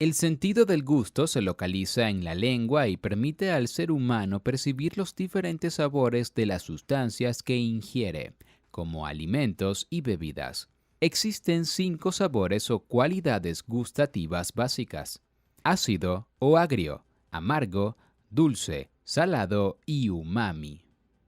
El sentido del gusto se localiza en la lengua y permite al ser humano percibir los diferentes sabores de las sustancias que ingiere, como alimentos y bebidas. Existen 5 sabores o cualidades gustativas básicas: ácido o agrio, amargo, dulce, salado y umami.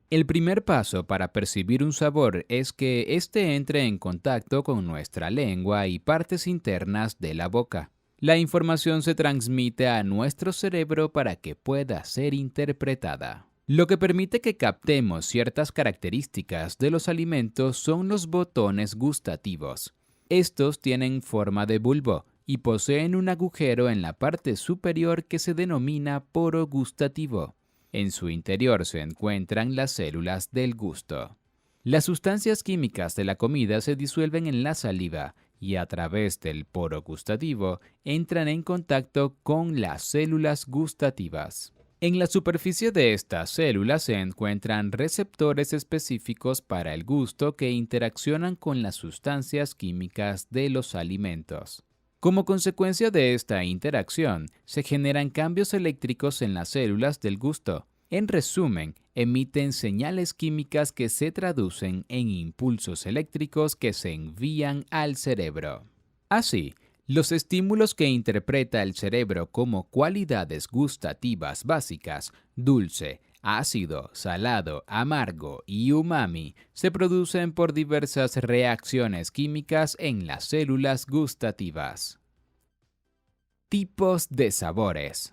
El primer paso para percibir un sabor es que éste entre en contacto con nuestra lengua y partes internas de la boca. La información se transmite a nuestro cerebro para que pueda ser interpretada. Lo que permite que captemos ciertas características de los alimentos son los botones gustativos. Estos tienen forma de bulbo y poseen un agujero en la parte superior que se denomina poro gustativo. En su interior se encuentran las células del gusto. Las sustancias químicas de la comida se disuelven en la saliva y a través del poro gustativo entran en contacto con las células gustativas. En la superficie de estas células se encuentran receptores específicos para el gusto que interaccionan con las sustancias químicas de los alimentos. Como consecuencia de esta interacción, se generan cambios eléctricos en las células del gusto. En resumen, emiten señales químicas que se traducen en impulsos eléctricos que se envían al cerebro. Así, los estímulos que interpreta el cerebro como cualidades gustativas básicas, dulce, ácido, salado, amargo y umami, se producen por diversas reacciones químicas en las células gustativas. Tipos de sabores.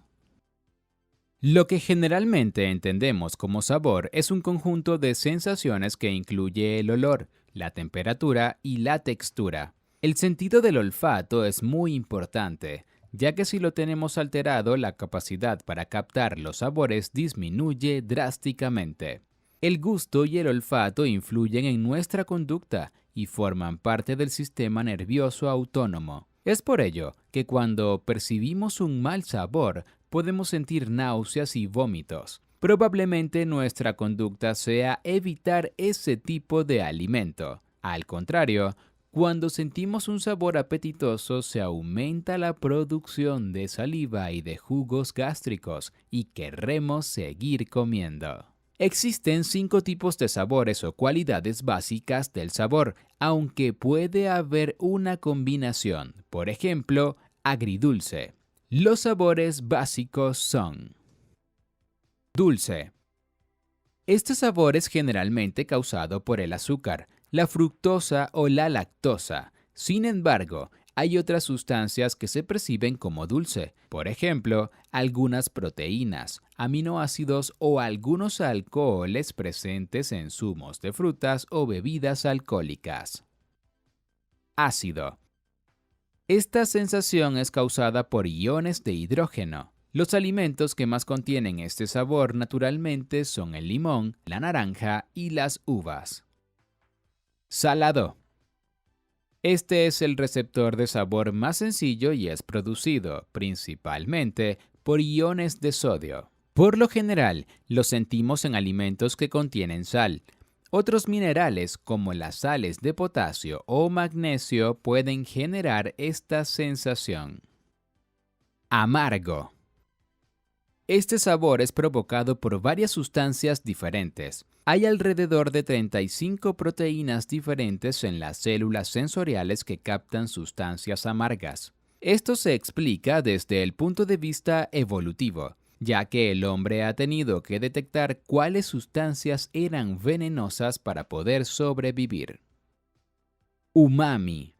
Lo que generalmente entendemos como sabor es un conjunto de sensaciones que incluye el olor, la temperatura y la textura. El sentido del olfato es muy importante, ya que si lo tenemos alterado, la capacidad para captar los sabores disminuye drásticamente. El gusto y el olfato influyen en nuestra conducta y forman parte del sistema nervioso autónomo. Es por ello que cuando percibimos un mal sabor, podemos sentir náuseas y vómitos. Probablemente nuestra conducta sea evitar ese tipo de alimento. Al contrario, cuando sentimos un sabor apetitoso, se aumenta la producción de saliva y de jugos gástricos y querremos seguir comiendo. Existen 5 tipos de sabores o cualidades básicas del sabor, aunque puede haber una combinación. Por ejemplo, agridulce. Los sabores básicos son: dulce. Este sabor es generalmente causado por el azúcar, la fructosa o la lactosa. Sin embargo, hay otras sustancias que se perciben como dulce, por ejemplo, algunas proteínas, aminoácidos o algunos alcoholes presentes en zumos de frutas o bebidas alcohólicas. Ácido. Esta sensación es causada por iones de hidrógeno. Los alimentos que más contienen este sabor naturalmente son el limón, la naranja y las uvas. Salado. Este es el receptor de sabor más sencillo y es producido, principalmente, por iones de sodio. Por lo general, lo sentimos en alimentos que contienen sal. Otros minerales, como las sales de potasio o magnesio, pueden generar esta sensación. Amargo. Este sabor es provocado por varias sustancias diferentes. Hay alrededor de 35 proteínas diferentes en las células sensoriales que captan sustancias amargas. Esto se explica desde el punto de vista evolutivo, ya que el hombre ha tenido que detectar cuáles sustancias eran venenosas para poder sobrevivir. Umami.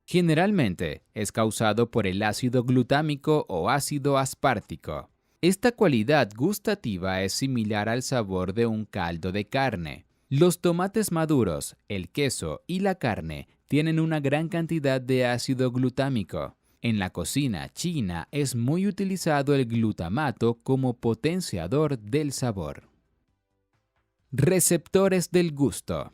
Generalmente es causado por el ácido glutámico o ácido aspartico. Esta cualidad gustativa es similar al sabor de un caldo de carne. Los tomates maduros, el queso y la carne tienen una gran cantidad de ácido glutámico. En la cocina china es muy utilizado el glutamato como potenciador del sabor. Receptores del gusto.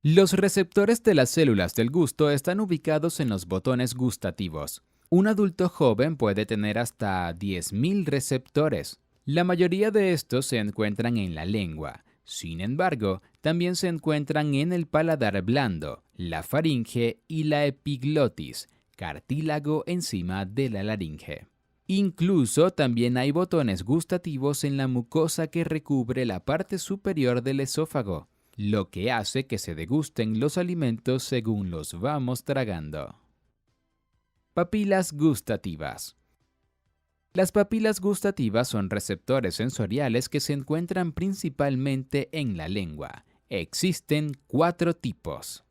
Los receptores de las células del gusto están ubicados en los botones gustativos. Un adulto joven puede tener hasta 10.000 receptores. La mayoría de estos se encuentran en la lengua. Sin embargo, también se encuentran en el paladar blando, la faringe y la epiglotis. cartílago encima de la laringe. Incluso también hay botones gustativos en la mucosa que recubre la parte superior del esófago, lo que hace que se degusten los alimentos según los vamos tragando. Papilas gustativas. Las papilas gustativas son receptores sensoriales que se encuentran principalmente en la lengua. Existen 4 tipos.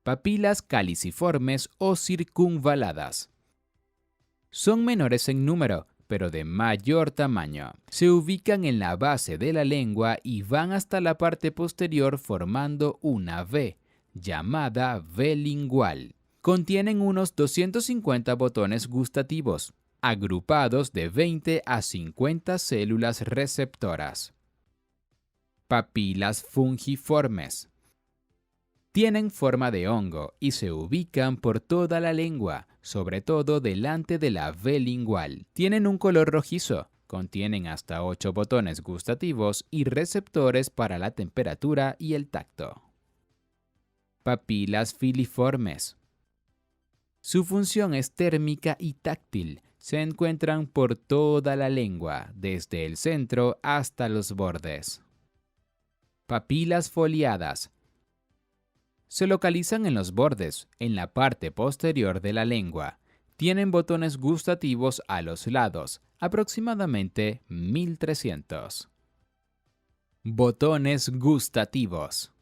Papilas caliciformes o circunvaladas. Son menores en número, pero de mayor tamaño. Se ubican en la base de la lengua y van hasta la parte posterior formando una V, llamada V lingual. Contienen unos 250 botones gustativos, agrupados de 20 a 50 células receptoras. Papilas fungiformes. Tienen forma de hongo y se ubican por toda la lengua, sobre todo delante de la V lingual. Tienen un color rojizo, contienen hasta 8 botones gustativos y receptores para la temperatura y el tacto. Papilas filiformes. Su función es térmica y táctil. Se encuentran por toda la lengua, desde el centro hasta los bordes. Papilas foliadas. Se localizan en los bordes, en la parte posterior de la lengua. Tienen botones gustativos a los lados, aproximadamente 1300. Botones gustativos.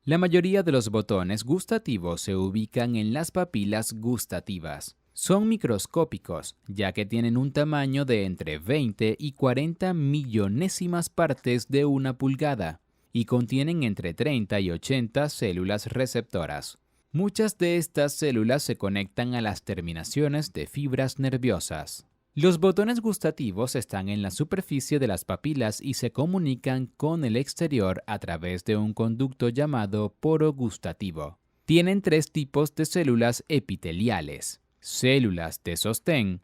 La mayoría de los botones gustativos se ubican en las papilas gustativas. Son microscópicos, ya que tienen un tamaño de entre 20 y 40 millonésimas partes de una pulgada y contienen entre 30 y 80 células receptoras. Muchas de estas células se conectan a las terminaciones de fibras nerviosas. Los botones gustativos están en la superficie de las papilas y se comunican con el exterior a través de un conducto llamado poro gustativo. Tienen 3 tipos de células epiteliales: células de sostén,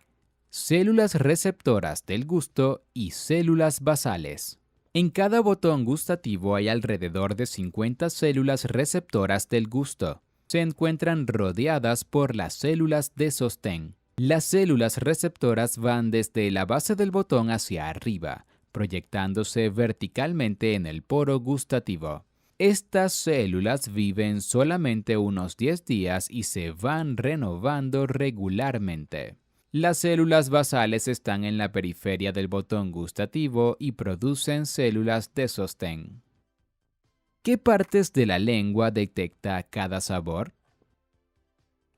células receptoras del gusto y células basales. En cada botón gustativo hay alrededor de 50 células receptoras del gusto. Se encuentran rodeadas por las células de sostén. Las células receptoras van desde la base del botón hacia arriba, proyectándose verticalmente en el poro gustativo. Estas células viven solamente unos 10 días y se van renovando regularmente. Las células basales están en la periferia del botón gustativo y producen células de sostén. ¿Qué partes de la lengua detecta cada sabor?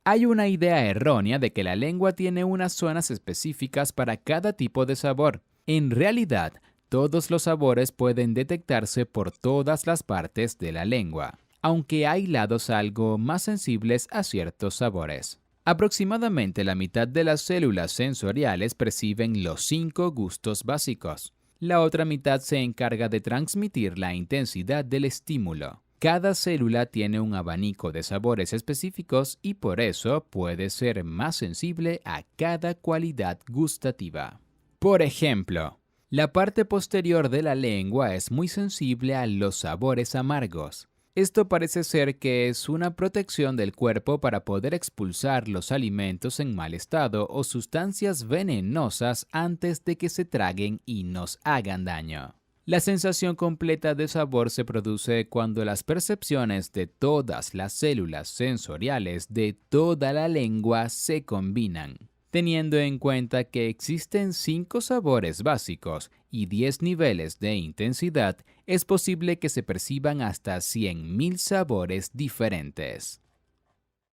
Hay una idea errónea de que la lengua tiene unas zonas específicas para cada tipo de sabor. En realidad, todos los sabores pueden detectarse por todas las partes de la lengua, aunque hay lados algo más sensibles a ciertos sabores. Aproximadamente la mitad de las células sensoriales perciben los 5 gustos básicos. La otra mitad se encarga de transmitir la intensidad del estímulo. Cada célula tiene un abanico de sabores específicos y por eso puede ser más sensible a cada cualidad gustativa. Por ejemplo, la parte posterior de la lengua es muy sensible a los sabores amargos. Esto parece ser que es una protección del cuerpo para poder expulsar los alimentos en mal estado o sustancias venenosas antes de que se traguen y nos hagan daño. La sensación completa de sabor se produce cuando las percepciones de todas las células sensoriales de toda la lengua se combinan. Teniendo en cuenta que existen 5 sabores básicos y 10 niveles de intensidad, es posible que se perciban hasta 100.000 sabores diferentes.